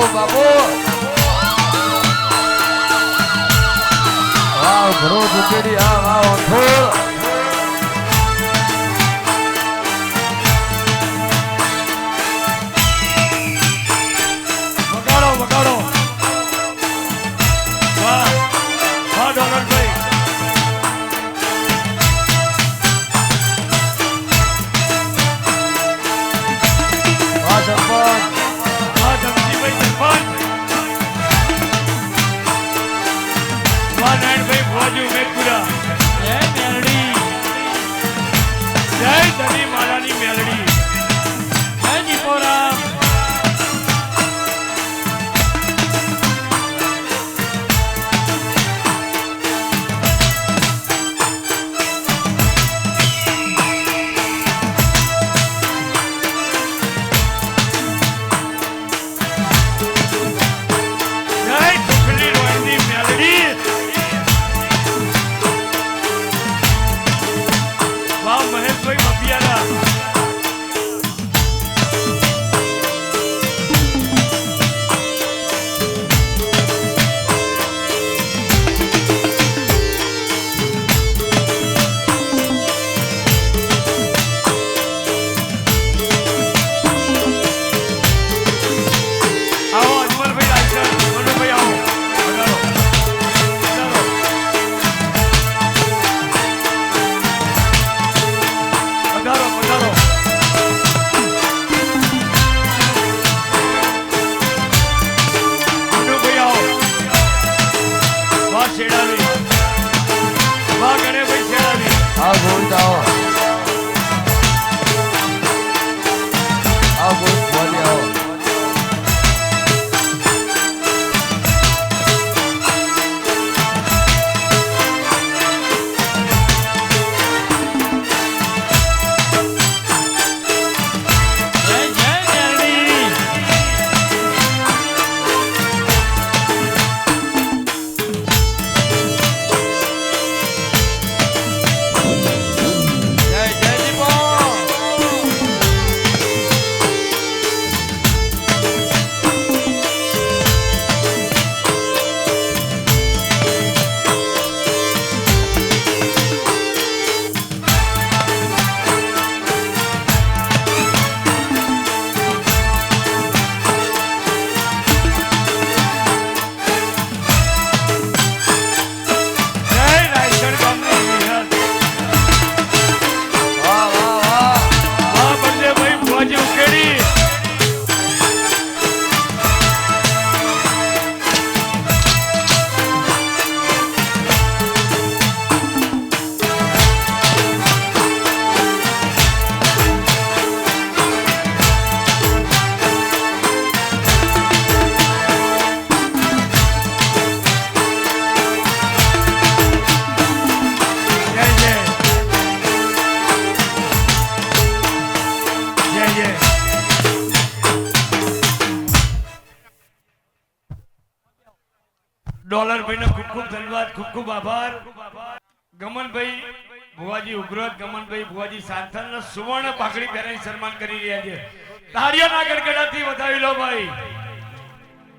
બાબુ વાવ ઘરો દુકેરી આ વાવ થોડ વગાડો વાહ વાહ ડોલરભાઈ વાહ સરપંચ વાહ જમજીભાઈ સરપંચ વાહ નારાયણભાઈ ભોજુ મેઘપુરા જય મેલડી જય ધની મારાની મેલડી જય દીપોરામ ડોલર ભાઈ ખૂબ ખૂબ ધન્યવાદ ખૂબ ખૂબ આભાર ગમનભાઈ ભુવાજી ઉગ્રત ગમનભાઈ ભુવાજી સાંથલ સુવર્ણ પાઘડી પહેરાવી સન્માન કરી રહ્યા છે તાળીઓના ગડગડાથી વધાવી લો ભાઈ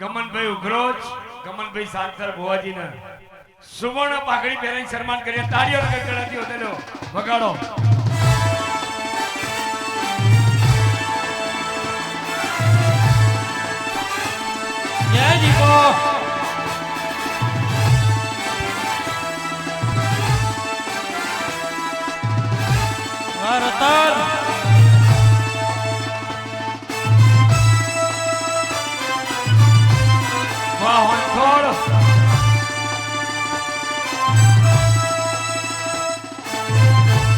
ગમનભાઈ ઉગ્રત ગમનભાઈ સાંથલ ભુવાજીને સુવર્ણ પાઘડી પહેરાવી સન્માન કરી તાળીઓના ગડગડાથી વધાવી લો વગાડો જય દીપો રતન વાહ હંથોડ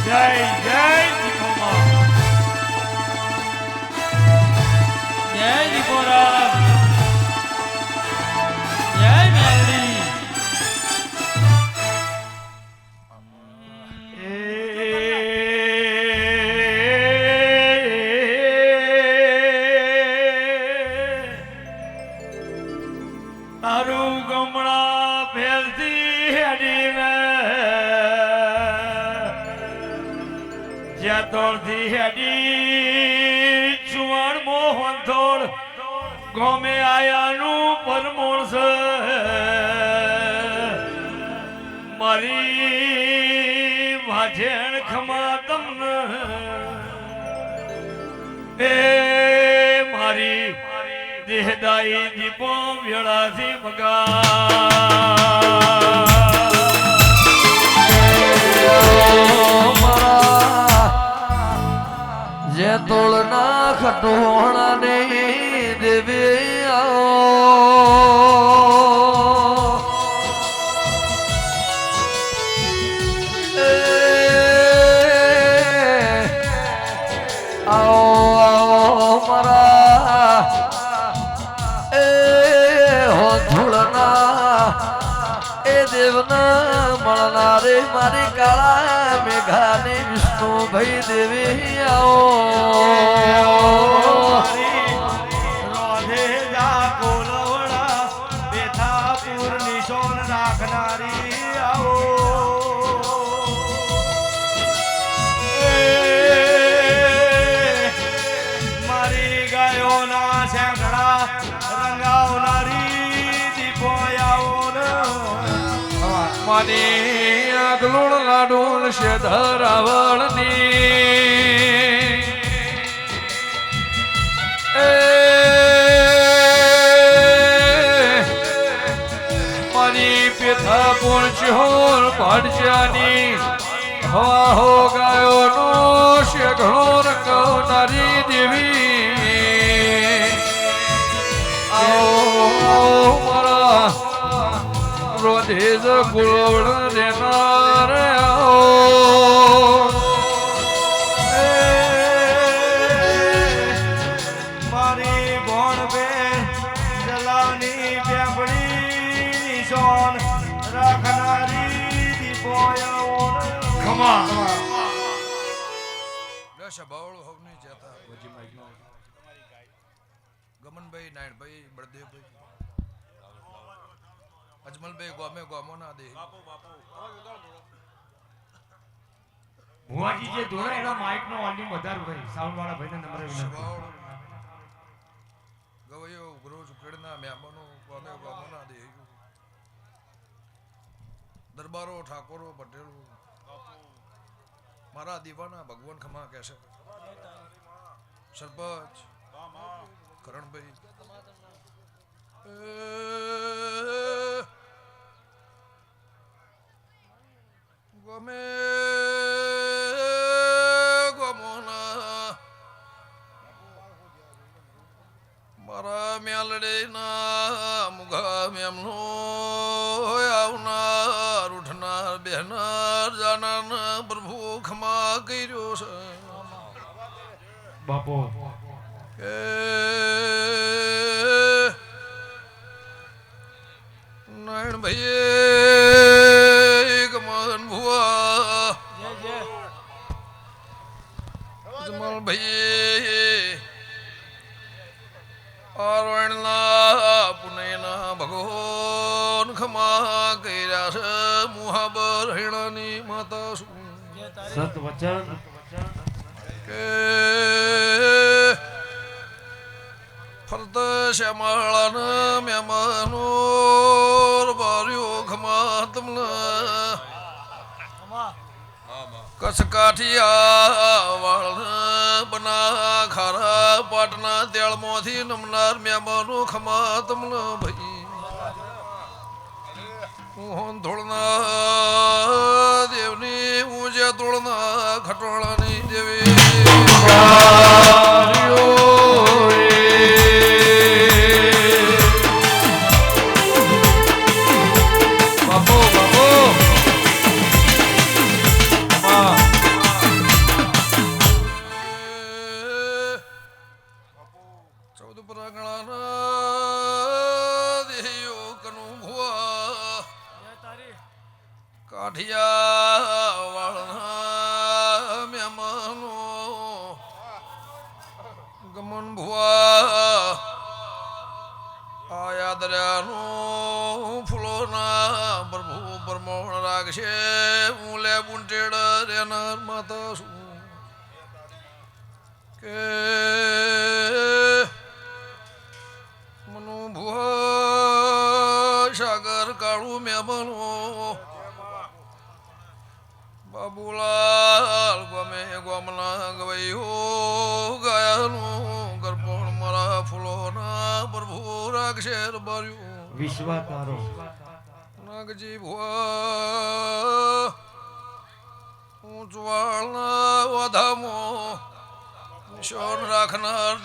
જય જય દીપોમાં જય દીપોરામ જય મેલડી તારું ગમણા ફેરતી હેડીને જ્યાં તોડથી હેડી ચુવાણ મોહન થોડ ગોમે આયાનું પરમોણ છે મારી વાજેણ ખમા તમને એ મારી દેહદાઈ દીપો વેળાથી જે તોળના ખટોણા ને દેવી આવો મારા એ હો ધૂળના એ દેવના મળનારે મારી કાળા મેઘાને વિષ્ણુ ભાઈ દેવી આવો માની આગલુણ લાડુલ છે ધરાવળની મારી પેથા પોણચોર પાડજાની હવા હો ગાયોનો છે ઘણો રંગવનારી દેવી આવો મારા રોધેજ ગુળવણ દેનાર મારી ભણ બે જલાની બેબડી સોન રાખનારી દીપોયા ખમા બાવળ હોવની જતા ગમનભાઈ નાયણભાઈ બળદેવભાઈ અજમલભાઈ ગોમે ગોમો ના દે ભુવાજી જે દોરા એના માઇક નો વોલ્યુમ વધારો ભાઈ સાઉન્ડ વાળા ભાઈને નંબર વિનંતી ગવયો ગુરુ ચુકડના મહેમાનો ગોમે ગોમો ના દે દરબારો ઠાકોરો પટેલો મારા દીવાના ભગવાન ખમા કહેશે સરપંચ કરણભાઈ ગમે ગમોના મારા મ્યાલડેના મુઘા મેમનો આવનાર ઉઠનાર બેહનાર જાનાર પ્રભુ ખમા કર્યો છે બાપો કે નારાયણ ભાઈ ગમન ભુવા જમલ ભાઈ આરણના પુનેના ભગવાન ખમા કર્યા છે મુહાબર હેણાની માતા શું સત વચન કે ફરત શ્યામાળાન મહેમાનો બાર્યો ખમા તમને કચ્છ કાઠિયા વાળ બના ખારા પાટના તેળમાંથી નમનાર મહેમાનો ખમા તમને ભાઈ હું ધોળના દેવની હું જે તોળના ખટોળાની દેવી કાઠિયા વાળના મહેમાનો ગમન ભુવા આયા દરિયાનું ફૂલોના પ્રભુ પરમોણ રાખશે મૂલે બુંટેડ રેનાર માતા શું કે શેર બાર્યું વિશ્વા તારો નાગજી ભુવા ઊંચવાળના વધામો નિશાન રાખનાર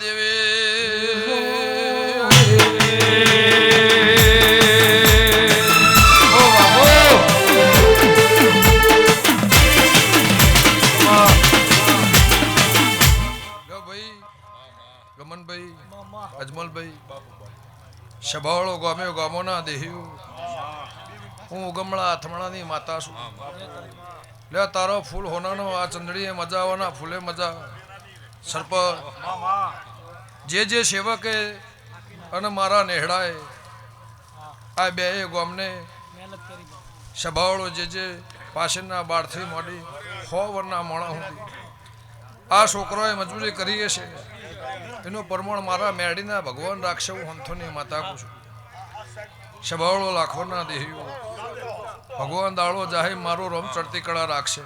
ગમનભાઈ અજમલભાઈ શભાળો ગામે ગામોના દેહ્યું હું ગમણા અથમણાની માતા છું લે તારો ફૂલ હોનાનો આ ચંદડીએ મજા આવવાના ફૂલે મજા સરપ જે સેવકે અને મારા નેહડાએ આ બે ગામને શભાળો જે પાછળના બાળથી મોડી 100 વર્ષના મોણા સુધી આ છોકરોએ મજૂરી કરી છે એનું પ્રમાણ મારા મેડીના ભગવાન રાખશે હું હંથોની માતા કહું છું શભાળો લાખોના દેહીઓ ભગવાન દાળો જાહે મારો રોમ ચડતી કળા રાખશે